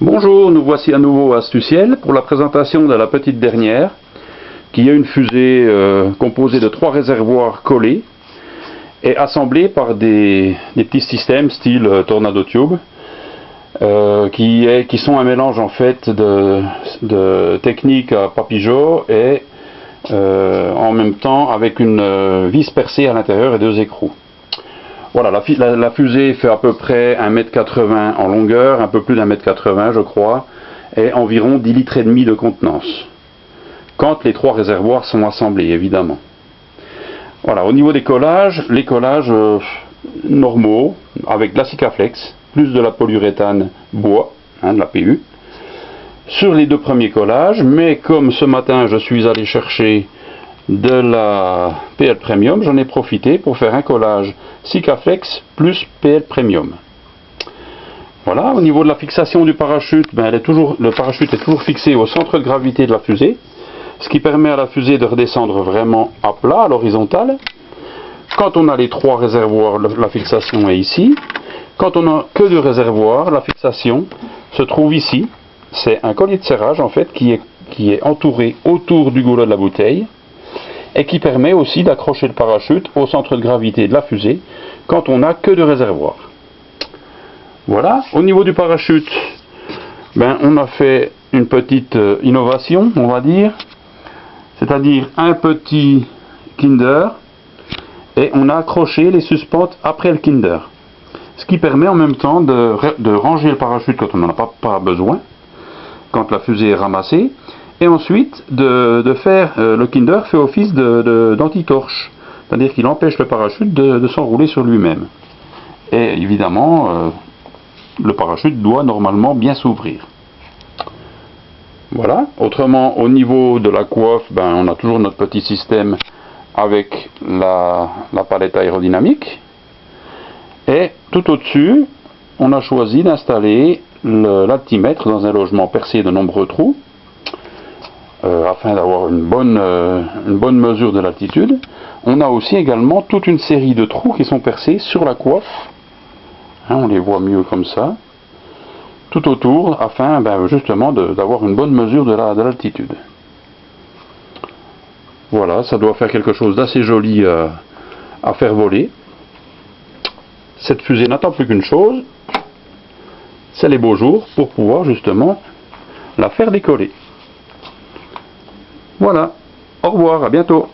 Bonjour, nous voici à nouveau à Astuciel pour la présentation de la petite dernière, qui est une fusée composée de 3 réservoirs collés et assemblés par des petits systèmes style Tornado Tube, qui sont un mélange en fait de technique à papillot et en même temps avec une vis percée à l'intérieur et 2 écrous. Voilà, la fusée fait à peu près 1,80 m en longueur, un peu plus d'1,80 m je crois, et environ 10,5 litres de contenance, quand les 3 réservoirs sont assemblés évidemment. Voilà, au niveau des collages, les collages normaux, avec de la Sikaflex, plus de la polyuréthane bois, de la PU, sur les 2 premiers collages, mais comme ce matin je suis allé chercher de la PL Premium, j'en ai profité pour faire un collage Sikaflex plus PL Premium. Voilà, au niveau de la fixation du parachute, le parachute est toujours fixé au centre de gravité de la fusée, ce qui permet à la fusée de redescendre vraiment à plat, à l'horizontale. Quand on a les 3 réservoirs, la fixation est ici. Quand on n'a que 2 réservoirs, la fixation se trouve ici. C'est un collier de serrage en fait qui est entouré autour du goulot de la bouteille, et qui permet aussi d'accrocher le parachute au centre de gravité de la fusée quand on n'a que 2 réservoirs. Voilà, au niveau du parachute, on a fait une petite innovation, on va dire, c'est-à-dire un petit Kinder, et on a accroché les suspentes après le Kinder, ce qui permet en même temps de ranger le parachute quand on n'en a pas besoin, quand la fusée est ramassée, et ensuite de faire, le Kinder fait office d'anti-torche, c'est-à-dire qu'il empêche le parachute de s'enrouler sur lui-même. Et évidemment, le parachute doit normalement bien s'ouvrir. Voilà, autrement au niveau de la coiffe, on a toujours notre petit système avec la palette aérodynamique, et tout au-dessus, on a choisi d'installer l'altimètre dans un logement percé de nombreux trous, afin d'avoir une bonne mesure de l'altitude. On a aussi également toute une série de trous qui sont percés sur la coiffe, on les voit mieux comme ça, tout autour, afin justement d'avoir une bonne mesure de l'altitude. Voilà, ça doit faire quelque chose d'assez joli à faire voler. Cette fusée n'attend plus qu'une chose, c'est les beaux jours pour pouvoir justement la faire décoller. Voilà, au revoir, à bientôt.